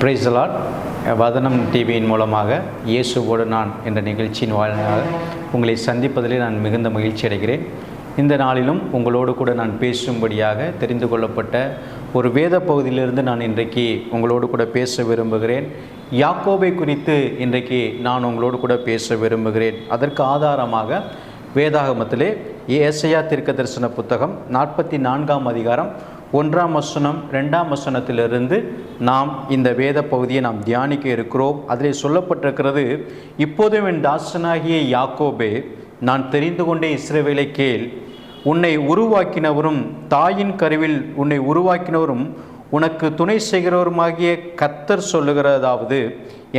Praise the Lord. வதனம் டிவியின் மூலமாக இயேசுவோடு நான் என்ற நிகழ்ச்சியின் வாயிலாக உங்களை சந்திப்பதிலே நான் மிகுந்த மகிழ்ச்சி அடைகிறேன். இந்த நாளிலும் உங்களோடு கூட நான் பேசும்படியாக தெரிந்து கொள்ளப்பட்ட ஒரு வேத பகுதியிலிருந்து நான் இன்றைக்கு உங்களோடு கூட பேச விரும்புகிறேன். யாக்கோபை குறித்து இன்றைக்கு நான் உங்களோடு கூட பேச விரும்புகிறேன். அதற்கு ஆதாரமாக வேதாகமத்திலே ஏசாயா தீர்க்கதரிசன புத்தகம் 44ஆம் அதிகாரம் 1ஆம் வசனம் 2ஆம் வசனத்திலிருந்து நாம் இந்த வேத பகுதியை நாம் தியானிக்க இருக்கிறோம். அதில் சொல்லப்பட்டிருக்கிறது, இப்போதும் என் தாசனாகிய யாக்கோபே, நான் தெரிந்து கொண்டே இஸ்ரவேலை கேள். உன்னை உருவாக்கினவரும் தாயின் கருவில் உன்னை உருவாக்கினவரும் உனக்கு துணை செய்கிறவருமாகிய கர்த்தர் சொல்லுகிறதாவது,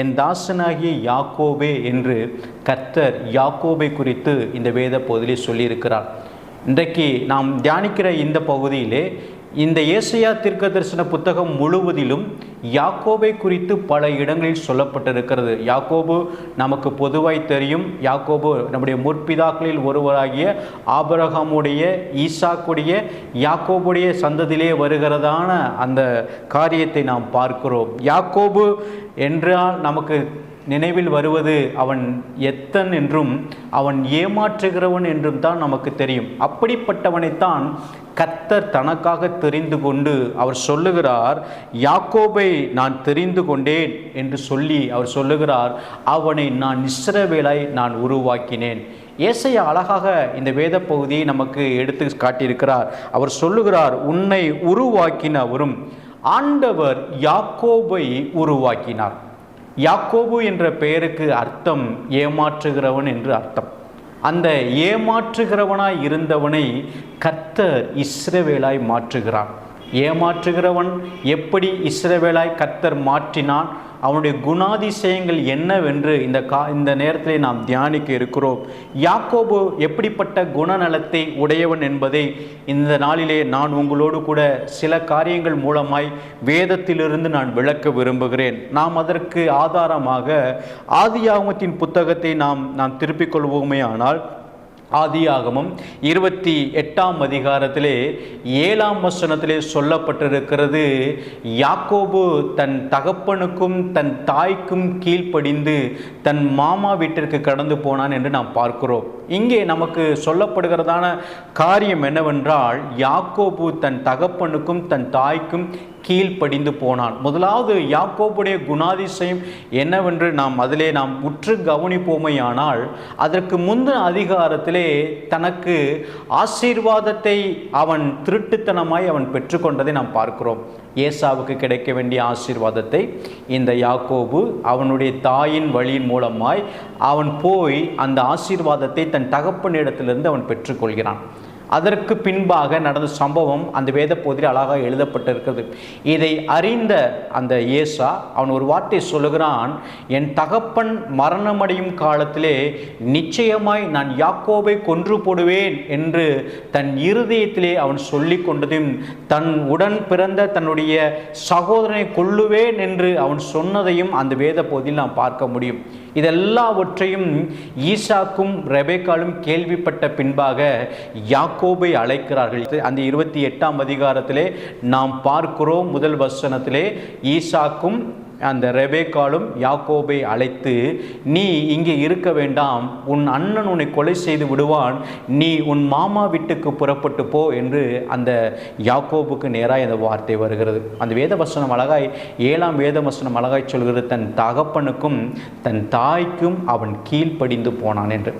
என் தாசனாகிய யாக்கோபே என்று கர்த்தர் யாக்கோபை குறித்து இந்த வேத பகுதியிலே சொல்லியிருக்கிறார். இன்றைக்கு நாம் தியானிக்கிற இந்த பகுதியிலே இந்த ஏசாயா தீர்க்கதரிசன புத்தகம் முழுவதிலும் யாக்கோபை குறித்து பல இடங்களில் சொல்லப்பட்டிருக்கிறது. யாக்கோபு நமக்கு பொதுவாய் தெரியும். யாக்கோபு நம்முடைய முற்பிதாக்களில் ஒருவராகிய ஆபிரகாமுடைய, ஈசாக்குடைய, யாக்கோபுடைய சந்ததியிலே வருகிறதான அந்த காரியத்தை நாம் பார்க்கிறோம். யாக்கோபு என்றால் நமக்கு நினைவில் வருவது அவன் எத்தன் என்றும் அவன் ஏமாற்றுகிறவன் என்றும் தான் நமக்கு தெரியும். அப்படிப்பட்டவனைத்தான் கர்த்தர் தனக்காக தெரிந்து கொண்டு அவர் சொல்லுகிறார், யாக்கோபை நான் தெரிந்து கொண்டேன் என்று சொல்லி அவர் சொல்லுகிறார், அவனை நான் இஸ்ரவேலாய் நான் உருவாக்கினேன். ஏசாயா அழகாக இந்த வேத பகுதியை நமக்கு எடுத்து காட்டியிருக்கிறார். அவர் சொல்லுகிறார், உன்னை உருவாக்கினவரும் ஆண்டவர் யாக்கோபை உருவாக்கினார். யாக்கோபு என்ற பெயருக்கு அர்த்தம் ஏமாற்றுகிறவன் என்று அர்த்தம். அந்த ஏமாற்றுகிறவனாய் இருந்தவனை கர்த்தர் இஸ்ரவேலாய் மாற்றுகிறார். ஏமாற்றுகிறவன் எப்படி இஸ்ரவேலாய் கர்த்தர் மாற்றினான், அவனுடைய குணாதிசயங்கள் என்னவென்று இந்த நேரத்திலே நாம் தியானிக்க இருக்கிறோம். யாக்கோபு எப்படிப்பட்ட குணநலத்தை உடையவன் என்பதை இந்த நாளிலே நான் உங்களோடு கூட சில காரியங்கள் மூலமாய் வேதத்திலிருந்து நான் விளக்க விரும்புகிறேன். நாம் அதற்கு ஆதாரமாக ஆதியாகமத்தின் புத்தகத்தை நாம் திருப்பிக் கொள்வோமே. ஆனால் ஆதியாகமம் 28ஆம் அதிகாரத்திலே 7ஆம் வசனத்திலே சொல்லப்பட்டிருக்கிறது, யாக்கோபு தன் தகப்பனுக்கும் தன் தாய்க்கும் கீழ்ப்படிந்து தன் மாமா வீட்டிற்கு கடந்து போனான் என்று நாம் பார்க்கிறோம். இங்கே நமக்கு சொல்லப்படுகிறதான காரியம் என்னவென்றால், யாக்கோபு தன் தகப்பனுக்கும் தன் தாய்க்கும் கீழ்ப்படிந்து போனான். முதலாவது யாக்கோபுடைய குணாதிசயம் என்னவென்று அதிலே நாம் உற்று கவனிப்போமையானால், அதற்கு முந்தின அதிகாரத்திலே தனக்கு ஆசீர்வாதத்தை அவன் திருட்டுத்தனமாய் அவன் பெற்றுக்கொண்டதை நாம் பார்க்கிறோம். ஏசாவுக்கு கிடைக்க வேண்டிய ஆசீர்வாதத்தை இந்த யாக்கோபு அவனுடைய தாயின் வழியின் மூலமாய் அவன் போய் அந்த ஆசீர்வாதத்தை தன் தகப்பனிடத்திலிருந்து அவன் பெற்றுக்கொள்கிறான். அதற்கு பின்பாக நடந்த சம்பவம் அந்த வேத பகுதியில் அழகாக எழுதப்பட்டிருக்கிறது. இதை அறிந்த அந்த ஏசா அவன் ஒரு வார்த்தை சொல்லுகிறான், என் தகப்பன் மரணமடையும் காலத்திலே நிச்சயமாய் நான் யாக்கோபை கொன்று போடுவேன் என்று தன் இருதயத்திலே அவன் சொல்லி கொண்டதையும், தன் உடன் பிறந்த தன்னுடைய சகோதரனை கொல்லுவேன் என்று அவன் சொன்னதையும் அந்த வேத பகுதியில் நாம் பார்க்க முடியும். இதெல்லாவற்றையும் ஈசாக்கும் ரெபேக்காலும் கேள்விப்பட்ட பின்பாக யாக்கோபை அழைக்கிறார்கள். அந்த 28ஆம் அதிகாரத்திலே நாம் பார்க்கிறோம். முதல் வசனத்திலே ஈசாக்கும் அந்த ரெபேக்காலும் யாக்கோபை அழைத்து, நீ இங்கே இருக்க வேண்டாம், உன் அண்ணன் உன்னை கொலை செய்து விடுவான், நீ உன் மாமா வீட்டுக்கு புறப்பட்டு போ என்று அந்த யாக்கோபுக்கு நேராக இந்த வார்த்தை வருகிறது. அந்த வேத வசனம் அழகாய் 7ஆம் வேத வசனம் அழகாய் சொல்கிறது, தன் தகப்பனுக்கும் தன் தாய்க்கும் அவன் கீழ்ப்படிந்து போனான் என்று.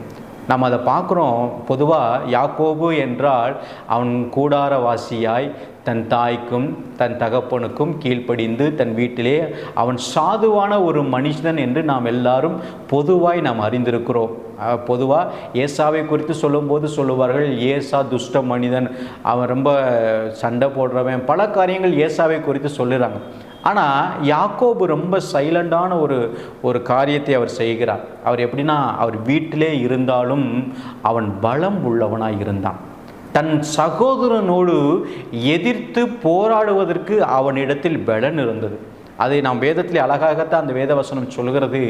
நம்ம அதை பார்க்குறோம். பொதுவாக யாக்கோபு என்றால் அவன் கூடாரவாசியாய் தன் தாய்க்கும் தன் தகப்பனுக்கும் கீழ்ப்படிந்து தன் வீட்டிலே அவன் சாதுவான ஒரு மனுஷன் என்று நாம் எல்லாரும் பொதுவாய் நாம் அறிந்திருக்கிறோம். பொதுவாக ஏசாவை குறித்து சொல்லும்போது சொல்லுவார்கள், ஏசா துஷ்ட மனிதன், அவன் ரொம்ப சண்டை போடுறவன், பல காரியங்கள் ஏசாவை குறித்து சொல்லுறாங்க. ஆனால் யாக்கோபு ரொம்ப சைலண்டான ஒரு காரியத்தை அவர் செய்கிறார். அவர் எப்படின்னா, அவர் வீட்டிலே இருந்தாலும் அவன் பலம் உள்ளவனாய் இருந்தான். தன் சகோதரனோடு எதிர்த்து போராடுவதற்கு அவனிடத்தில் பலன் இருந்தது. அதை நாம் வேதத்திலே அழகாகத்தான் அந்த வேதவசனம் சொல்கிறது.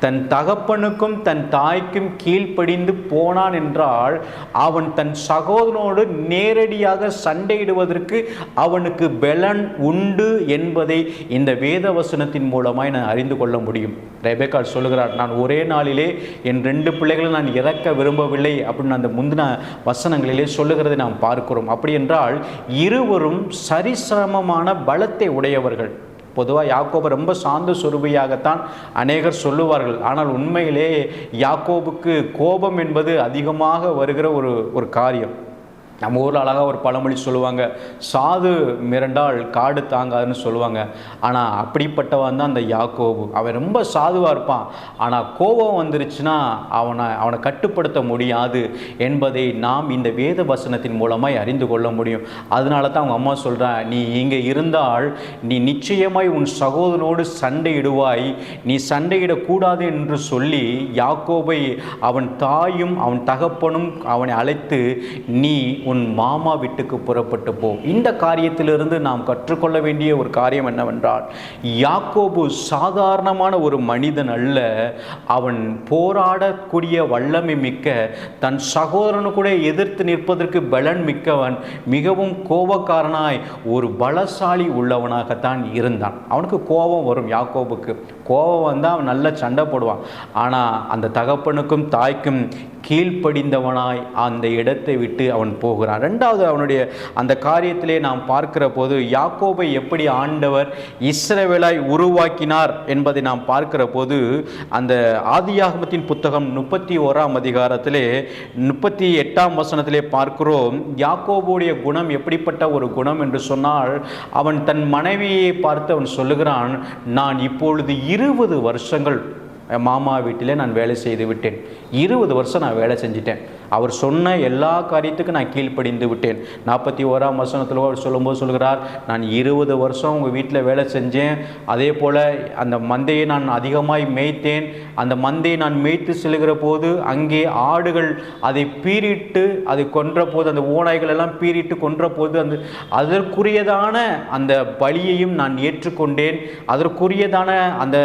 தன் தகப்பனுக்கும் தன் தாய்க்கும் கீழ்ப்படிந்து போனான் என்றால் அவன் தன் சகோதரனோடு நேரடியாக சண்டையிடுவதற்கு அவனுக்கு பலன் உண்டு என்பதை இந்த வேதவசனத்தின் மூலமாய் நான் அறிந்து கொள்ள முடியும். ரெபெக்காள் சொல்லுகிறார், நான் ஒரே நாளிலே என் 2 பிள்ளைகளை நான் இறக்க விரும்பவில்லை அப்படின்னு அந்த முந்தின வசனங்களிலே சொல்லுகிறதை நாம் பார்க்கிறோம். அப்படி என்றால் இருவரும் சரிசமமான பலத்தை உடையவர்கள். பொதுவாக யாக்கோபு ரொம்ப சாந்த சொரூபியாகத்தான் அநேகர் சொல்லுவார்கள். ஆனால் உண்மையிலே யாக்கோபுக்கு கோபம் என்பது அதிகமாக வருகிற ஒரு காரியம். நம்ம ஊரில் அழகாக ஒரு பழமொழி சொல்லுவாங்க, சாது மிரண்டால் காடு தாங்காதுன்னு சொல்லுவாங்க. ஆனால் அப்படிப்பட்டவன் தான் அந்த யாக்கோபு. அவன் ரொம்ப சாதுவாக இருப்பான், ஆனால் கோபம் வந்துருச்சுன்னா அவனை கட்டுப்படுத்த முடியாது என்பதை நாம் இந்த வேத வசனத்தின் மூலமாக அறிந்து கொள்ள முடியும். அதனால தான் அவங்க அம்மா சொல்கிறான், நீ இங்கே இருந்தால் நீ நிச்சயமாய் உன் சகோதரனோடு சண்டையிடுவாய், நீ சண்டையிடக்கூடாது என்று சொல்லி யாக்கோபை அவன் தாயும் அவன் தகப்பனும் அவனை அழைத்து, நீ உன் மாமா வீட்டுக்கு புறப்பட்டு போ. இந்த காரியத்திலிருந்து நாம் கற்றுக்கொள்ள வேண்டிய ஒரு காரியம் என்னவென்றால், யாக்கோபு சாதாரணமான ஒரு மனிதன் அல்ல. அவன் போராடக்கூடிய வல்லமை மிக்க, தன் சகோதரனு கூட எதிர்த்து நிற்பதற்கு பலன் மிக்கவன், மிகவும் கோபக்காரனாய் ஒரு பலசாலி உள்ளவனாகத்தான் இருந்தான். அவனுக்கு கோபம் வரும். யாக்கோபுக்கு கோபம் வந்தால் அவன் நல்ல சண்டை போடுவான். ஆனால் அந்த தகப்பனுக்கும் தாய்க்கும் கீழ்ப்படிந்தவனாய் அந்த இடத்தை விட்டு அவன் போகிறான். ரெண்டாவது, அவனுடைய அந்த காரியத்திலே நாம் பார்க்கிற போது யாக்கோபை எப்படி ஆண்டவர் இஸ்ரவேலாய் உருவாக்கினார் என்பதை நாம் பார்க்கிற போது அந்த ஆதியாகமத்தின் புத்தகம் 31ஆம் அதிகாரத்திலே 38ஆம் வசனத்திலே பார்க்கிறோம். யாக்கோபுடைய குணம் எப்படிப்பட்ட ஒரு குணம் என்று சொன்னால், அவன் தன் மனைவியை பார்த்து அவன் சொல்லுகிறான், நான் இப்பொழுது 20 வருஷங்கள் மாமா வீட்டிலே நான் வேலை செய்து விட்டேன். 20 வருஷம் நான் வேலை செஞ்சிட்டேன். அவர் சொன்ன எல்லா காரியத்துக்கும் நான் கீழ்ப்படிந்து விட்டேன். 41ஆம் வசனத்தில் அவர் சொல்லும்போது சொல்கிறார், நான் 20 வருஷம் உங்கள் வீட்டில் வேலை செஞ்சேன். அதே போல் அந்த மந்தையை நான் அதிகமாய் மேய்த்தேன். அந்த மந்தையை நான் மேய்த்து செல்கிற போது அங்கே ஆடுகள் அதை பீறிட்டு அதை கொன்ற போது, அந்த ஓநாய்கள் எல்லாம் பீறிட்டு கொன்ற போது அதற்குரியதான அந்த பலியையும் நான் ஏற்றுக்கொண்டேன், அதற்குரியதான அந்த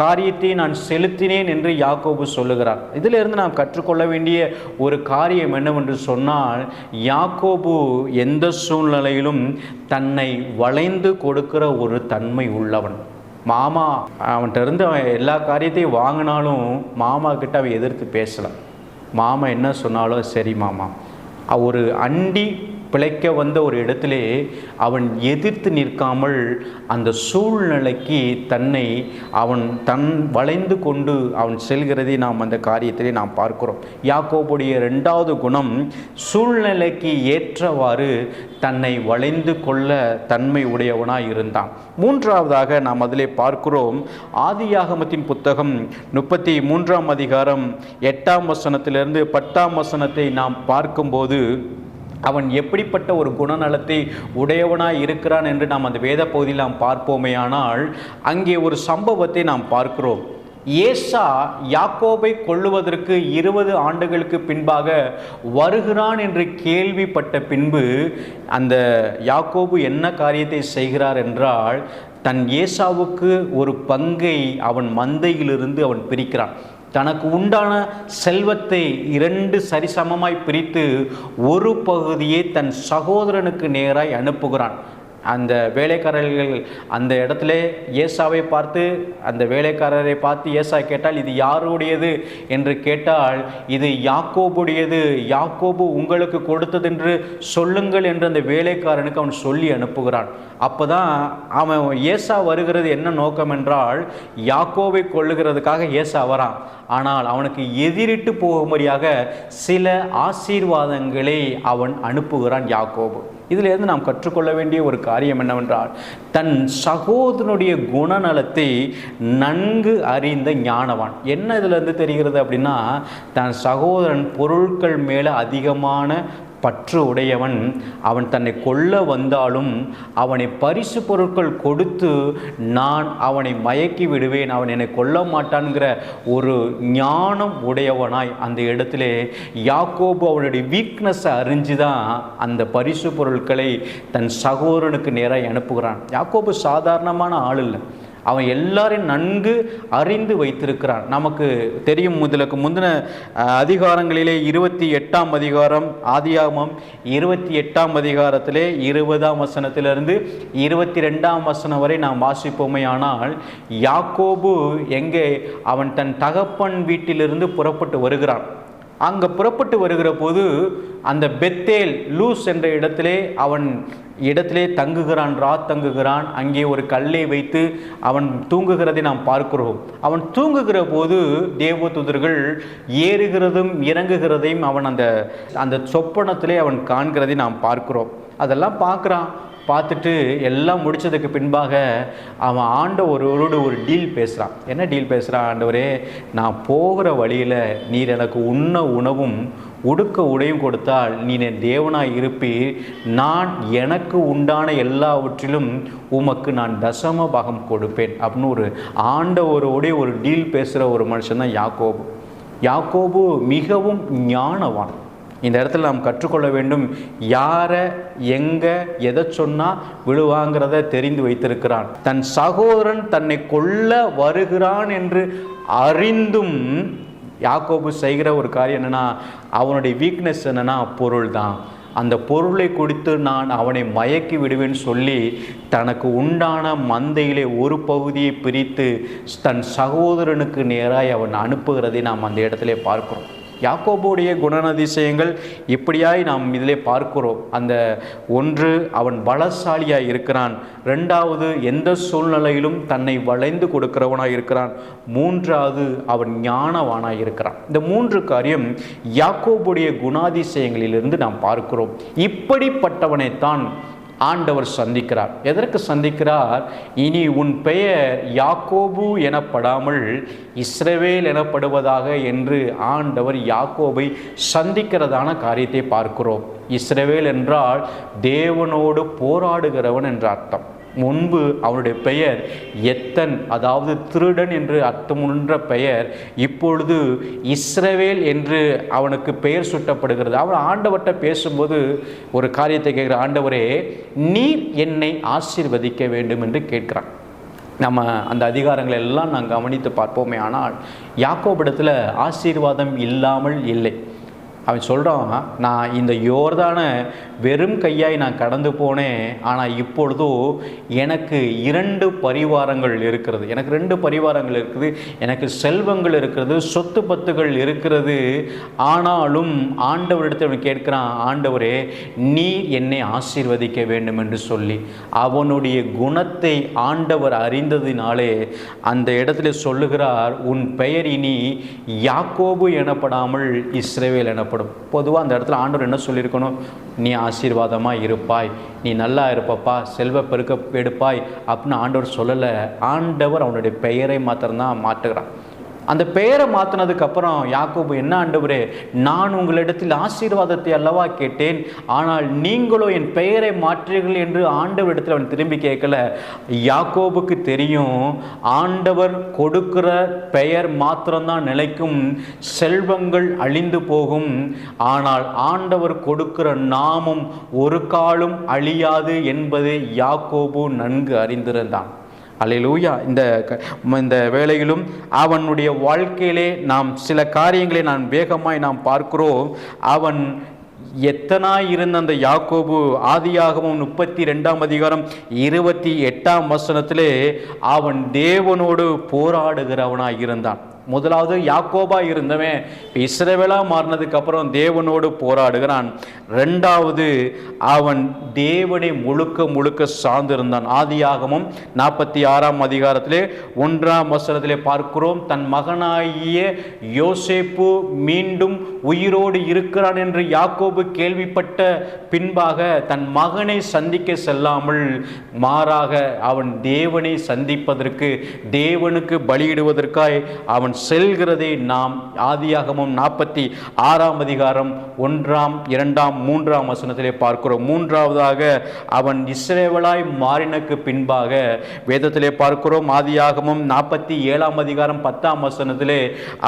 காரியத்தை நான் செலுத்தினேன் என்று யாக்கோபு சொல்லுகிறார். இதிலிருந்து நாம் கற்றுக்கொள்ள வேண்டிய ஒரு காரியம் என்னவென்று சொன்னால், யாக்கோபு எந்த சூழ்நிலையிலும் தன்னை வளைந்து கொடுக்கிற ஒரு தன்மை உள்ளவன். மாமா அவன்கிட்ட இருந்து அவன் எல்லா காரியத்தையும் வாங்கினாலும் மாமா கிட்ட அவன் எதிர்த்து பேசலாம். மாமா என்ன சொன்னாலும் சரி மாமா. ஒரு அண்டி பிழைக்க வந்த ஒரு இடத்திலே அவன் எதிர்த்து நிற்காமல் அந்த சூழ்நிலைக்கு அவன் வளைந்து கொண்டு அவன் செல்கிறதை நாம் அந்த காரியத்திலே நாம் பார்க்கிறோம். யாக்கோபுடைய 2வது குணம், சூழ்நிலைக்கு ஏற்றவாறு தன்னை வளைந்து கொள்ள தன்மை உடையவனாய் இருந்தான். 3வதாக நாம் அதிலே பார்க்கிறோம். ஆதியாகமத்தின் புத்தகம் 33ஆம் அதிகாரம் 8ஆம் வசனத்திலிருந்து 10ஆம் வசனத்தை நாம் பார்க்கும்போது அவன் எப்படிப்பட்ட ஒரு குணநலத்தை உடையவனாய் இருக்கிறான் என்று நாம் அந்த வேத பகுதியில் நாம் பார்ப்போமேயானால், அங்கே ஒரு சம்பவத்தை நாம் பார்க்கிறோம். ஏசா யாக்கோபை கொல்லுவதற்கு 20 ஆண்டுகளுக்கு பின்பாக வருகிறான் என்று கேள்விப்பட்ட பின்பு அந்த யாக்கோபு என்ன காரியத்தை செய்கிறார் என்றால், தன் ஏசாவுக்கு ஒரு பங்கை அவன் மந்தையிலிருந்து அவன் பிரிக்கிறான். தனக்கு உண்டான செல்வத்தை 2 சரிசமமாய் பிரித்து ஒரு பகுதியை தன் சகோதரனுக்கு நேராய் அனுப்புகிறான். அந்த வேலைக்காரர்கள் அந்த இடத்துல ஏசாவை பார்த்து, அந்த வேலைக்காரரை பார்த்து ஏசா கேட்டால், இது யாருடையது என்று கேட்டால், இது யாக்கோபுடையது, யாக்கோபு உங்களுக்கு கொடுத்தது என்று சொல்லுங்கள் என்று அந்த வேலைக்காரனுக்கு அவன் சொல்லி அனுப்புகிறான். அப்போ தான் அவன் ஏசா வருகிறது என்ன நோக்கம் என்றால், யாக்கோபை கொள்ளுகிறதுக்காக ஏசா வரான். ஆனால் அவனுக்கு எதிரிட்டு போகும்படியாக சில ஆசீர்வாதங்களை அவன் அனுப்புகிறான் யாக்கோபு. இதிலிருந்து நாம் கற்றுக்கொள்ள வேண்டிய ஒரு காரியம் என்னவென்றால், தன் சகோதரனுடைய குணநலத்தை நன்கு அறிந்த ஞானவான். என்ன இதிலிருந்து தெரிகிறது அப்படின்னா, தன் சகோதரன் பொருட்கள் மேலே அதிகமான பற்று உடையவன். அவன் தன்னை கொல்ல வந்தாலும் அவனை பரிசு பொருட்கள் கொடுத்து நான் அவனை மயக்கி விடுவேன், அவன் என்னை கொல்ல மாட்டான்கிற ஒரு ஞானம் உடையவனாய் அந்த இடத்துல யாக்கோபு அவனுடைய வீக்னஸை அறிஞ்சுதான் அந்த பரிசு பொருட்களை தன் சகோதரனுக்கு நேராக அனுப்புகிறான். யாக்கோபு சாதாரணமான ஆள் இல்லை. அவன் எல்லாரையும் நன்கு அறிந்து வைத்திருக்கிறான். நமக்கு தெரியும், முதலுக்கு முந்தின அதிகாரங்களிலே 28ஆம் அதிகாரம், ஆதியாகமம் 28ஆம் அதிகாரத்திலே 20ஆம் வசனத்திலிருந்து 22ஆம் வசனம் வரை நாம் வாசிப்போமே. ஆனால் யாக்கோபு எங்கே அவன் தன் தகப்பன் வீட்டிலிருந்து புறப்பட்டு வருகிறான். அங்கே புறப்பட்டு வருகிற போது அந்த பெத்தேல் லூஸ் என்ற இடத்திலே தங்குகிறான், தங்குகிறான். அங்கே ஒரு கல்லை வைத்து அவன் தூங்குகிறதை நாம் பார்க்கிறோம். அவன் தூங்குகிற போது தேவதூதர்கள் ஏறுகிறதும் இறங்குகிறதையும் அவன் அந்த சொப்பனத்திலே அவன் காண்கிறதை நாம் பார்க்கிறோம். அதெல்லாம் பார்த்துட்டு எல்லாம் முடித்ததுக்கு பின்பாக அவன் ஆண்டவரோடு ஒரு டீல் பேசுகிறான். என்ன டீல் பேசுகிறான்? ஆண்டவரே, நான் போகிற வழியில் நீர் எனக்கு உண்ண உணவும் உடுக்க உடையும் கொடுத்தால் நீ என் தேவனாய் இருப்பீர். நான் எனக்கு உண்டான எல்லாவற்றிலும் உமக்கு நான் தசம பாகம் கொடுப்பேன் அப்படின்னு ஒரு ஆண்டவரோடைய ஒரு டீல் பேசுகிற ஒரு மனுஷன் தான் யாக்கோபு. யாக்கோபு மிகவும் ஞானவான். இந்த இடத்துல நாம் கற்றுக்கொள்ள வேண்டும், யாரை எங்கே எதை சொன்னால் விழுவாங்கிறத தெரிந்து வைத்திருக்கிறான். தன் சகோதரன் தன்னை கொல்ல வருகிறான் என்று அறிந்தும் யாக்கோபு செய்கிற ஒரு காரியம் என்னென்னா, அவனுடைய வீக்னஸ் என்னென்னா பொருள் தான். அந்த பொருளை கொடுத்து நான் அவனை மயக்கி விடுவேன்னு சொல்லி தனக்கு உண்டான மந்தையிலே ஒரு பகுதியை பிரித்து தன் சகோதரனுக்கு நேராக அவன் அனுப்புகிறதை நாம் அந்த இடத்துல பார்க்கிறோம். யாக்கோபுடைய குணாதிசயங்கள் இப்படியாய் நாம் இதிலே பார்க்கிறோம். அந்த ஒன்று, அவன் பலசாலியாய் இருக்கிறான். ரெண்டாவது, எந்த சூழ்நிலையிலும் தன்னை வளைந்து கொடுக்கிறவனாய் இருக்கிறான். மூன்றாவது, அவன் ஞானவானாய் இருக்கிறான். இந்த மூன்று காரியம் யாக்கோபுடைய குணாதிசயங்களிலிருந்து நாம் பார்க்கிறோம். இப்படிப்பட்டவனைத்தான் ஆண்டவர் சந்திக்கிறார். எதற்கு சந்திக்கிறார்? இனி உன் பெயர் யாக்கோபு எனப்படாமல் இஸ்ரவேல் எனப்படுவதாக என்று ஆண்டவர் யாக்கோபை சந்திக்கிறதான காரியத்தை பார்க்கிறோம். இஸ்ரவேல் என்றால் தேவனோடு போராடுகிறவன் என்ற அர்த்தம். முன்பு அவனுடைய பெயர் எத்தன், அதாவது திருடன் என்று அர்த்தமுன்ற பெயர், இப்பொழுது இஸ்ரவேல் என்று அவனுக்கு பெயர் சுட்டப்படுகிறது. அவன் ஆண்டவர்கிட்ட பேசும்போது ஒரு காரியத்தை கேட்குற, ஆண்டவரே நீர் என்னை ஆசீர்வதிக்க வேண்டும் என்று கேட்கிறான். நம்ம அந்த அதிகாரங்களை எல்லாம் நான் கவனித்து பார்ப்போமே. ஆனால் யாக்கோபிடத்தில் ஆசீர்வாதம் இல்லாமல் இல்லை. அவன் சொல்கிறான், நான் இந்த யோர்தானை வெறும் கையாய் நான் கடந்து போனேன், ஆனால் இப்பொழுதோ எனக்கு 2 பரிவாரங்கள் இருக்கிறது. எனக்கு 2 பரிவாரங்கள் இருக்குது, எனக்கு செல்வங்கள் இருக்கிறது, சொத்து பத்துகள் இருக்கிறது. ஆனாலும் ஆண்டவரிடத்தில் அவன் கேட்கிறான், ஆண்டவரே நீர் என்னை ஆசீர்வதிக்க வேண்டும் என்று சொல்லி. அவனுடைய குணத்தை ஆண்டவர் அறிந்ததினாலே அந்த இடத்துல சொல்லுகிறார், உன் பெயர் இனி யாக்கோபு எனப்படாமல் இஸ்ரவேல் எனப்படும். பொதுவாக அந்த இடத்துல ஆண்டவர் என்ன சொல்லியிருக்கணும்? நீ ஆசீர்வாதமாக இருப்பாய், நீ நல்லா இருப்பப்பா, செல்வ பெருக்க எடுப்பாய் அப்படின்னு ஆண்டவர் சொல்லலை. ஆண்டவர் அவனுடைய பெயரை மாத்திரம்தான் மாற்றுகிறான். அந்த பெயரை மாற்றினதுக்கப்புறம் யாக்கோபு, என்ன ஆண்டவரே, நான் உங்களிடத்தில் ஆசீர்வாதத்தை அல்லவா கேட்டேன், ஆனால் நீங்களோ என் பெயரை மாற்றீர்கள் என்று ஆண்டவரிடத்தில் அவன் திரும்பி கேட்கல. யாக்கோபுக்கு தெரியும், ஆண்டவர் கொடுக்கிற பெயர் மாத்திரம்தான் நிலைக்கும், செல்வங்கள் அழிந்து போகும், ஆனால் ஆண்டவர் கொடுக்கிற நாமம் ஒரு காலும் அழியாது என்பதை யாக்கோபு நன்கு அறிந்திருந்தான். அல்லேலூயா. இந்த வேளையிலும் அவனுடைய வாழ்க்கையிலே நாம் சில காரியங்களை வேகமாய் நாம் பார்க்கிறோம். அவன் எத்தனாய் இருந்த அந்த யாக்கோபு ஆதியாகமம் 32ஆம் அதிகாரம் 28ஆம் வசனத்திலே அவன் தேவனோடு போராடுகிறவனாய் இருந்தான். முதலாவது யாக்கோபா இருந்தவன் இஸ்ரவேலா மாறினதுக்கு அப்புறம் தேவனோடு போராடுகிறான். ரெண்டாவது, அவன் தேவனை முழுக்க சார்ந்திருந்தான். ஆதியாகமம் 46ஆம் அதிகாரத்திலே 1ஆம் வசனத்திலே பார்க்கிறோம், தன் மகனாகிய யோசேப்பு மீண்டும் உயிரோடு இருக்கிறான் என்று யாக்கோபு கேள்விப்பட்ட பின்பாக தன் மகனை சந்திக்க செல்லாமல் மாறாக அவன் தேவனை சந்திப்பதற்கு, தேவனுக்கு பலியிடுவதற்காய் அவன் செல்கிறதை நாம் ஆதியாகமம் 46 அதிகாரம் 1, 2, 3 வசனத்திலே பார்க்கிறோம். மூன்றாவதாக அவன் இஸ்ரவேலாய் மாறினக்கு பின்பாக வேதத்திலே பார்க்கிறோம். ஆதியாகமம் 47 அதிகாரம் 10 வசனத்திலே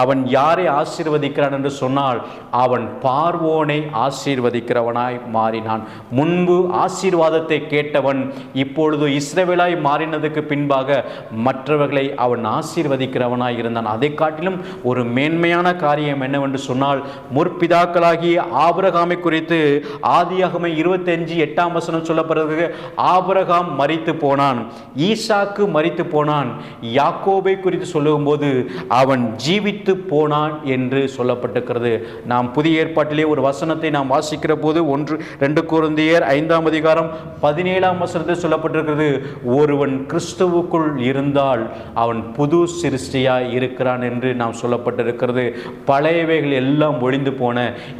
அவன் யாரை ஆசீர்வதிக்கிறான் என்று சொன்னால் அவன் பார்வோனை ஆசீர்வதிக்கிறவனாய் மாறினான். முன்பு ஆசீர்வாதத்தை கேட்டவன் இப்பொழுது இஸ்ரவேலாய் மாறினதுக்கு பின்பாக மற்றவர்களை அவன் ஆசீர்வதிக்கிறவனாய் இருந்தான். அதை காட்டிலும் ஒரு மேன்மையான காரியம் என்னவென்று சொன்னால், முற்பிதாக்களாகிய ஆபிரகாமை குறித்து ஆதியாகமம் 25:8 வசனம் சொல்லப்படுகிறது. ஆபிரகாம் மரித்து போனான், ஈசாக்கு மரித்து போனான், யாக்கோபை குறித்து சொல்லும்போது அவன் ஜீவித்து போனான் என்று சொல்லப்பட்டிருக்கிறது. நாம் புதிய ஏற்பாட்டிலே ஒரு வசனத்தை நாம் வாசிக்கிற போது 1-2 கொரிந்தியர் 5 அதிகாரம் 17 வசனத்தில் சொல்லப்பட்டிருக்கிறது, ஒருவன் கிறிஸ்துவுக்குள் இருந்தால் அவன் புது சிருஷ்டியாய் இருக்கிறான் என்று நாம் சொல்லப்பட்டிருக்கிறது. பழையவைகள் எல்லாம் ஒழிந்து போன,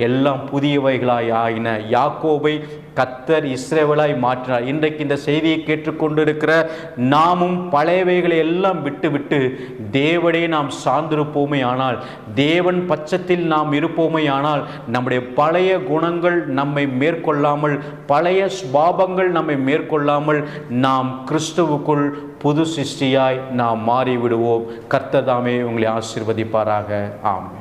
எல்லாம் புதியவைகளாய் ஆயின. யாக்கோபை கர்த்தர் இஸ்ரவேலாய் மாற்றினார். இன்றைக்கு இந்த செய்தியை கேட்டுக்கொண்டிருக்கிற நாமும் பழையவைகளை எல்லாம் விட்டு தேவனே நாம் சார்ந்திருப்போமே ஆனால், தேவன் பட்சத்தில் நாம் இருப்போமே ஆனால், நம்முடைய பழைய குணங்கள் நம்மை மேற்கொள்ளாமல், பழைய சுபாவங்கள் நம்மை மேற்கொள்ளாமல் நாம் கிறிஸ்துவுக்குள் புது சிருஷ்டியாய் நாம் மாறிவிடுவோம். கர்த்தர் தாமே உங்களை ஆசீர்வதிப்பாராக. ஆமென்.